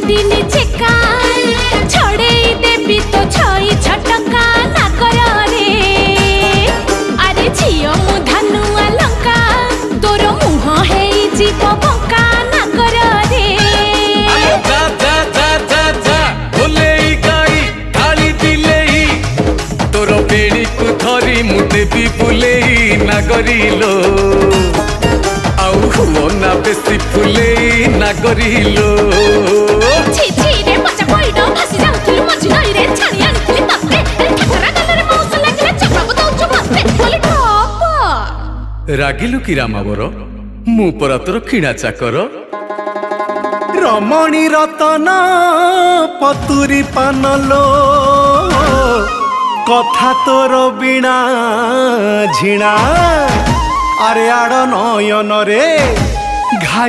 दिनी चेका छड़े देवी तो छई छटका ना कर रे अरे झियो मु धनुआ लंका तोर मुह है जीव बंका ना कर रे जा जा जा जा जा बोले गाई गाली दिले तोर बेड़ी को धरी मु देवी बुले ना करिलो आउ हुओ ना बेसी फुले ना करिलो छि छि रे मजा पइडो भासी जाउथुलु मझी नई रे छाणी आनिथिलि तते ठकरा गलरे मौस लागिले चकराबो दउछु मस्ते बोली टप रागिलु कि रामावर मु परा तोर किणा चाकर रमणी रतन पतुरी पानलो कथा तोर बिना झिणा अरे आड़ नयन रे घाई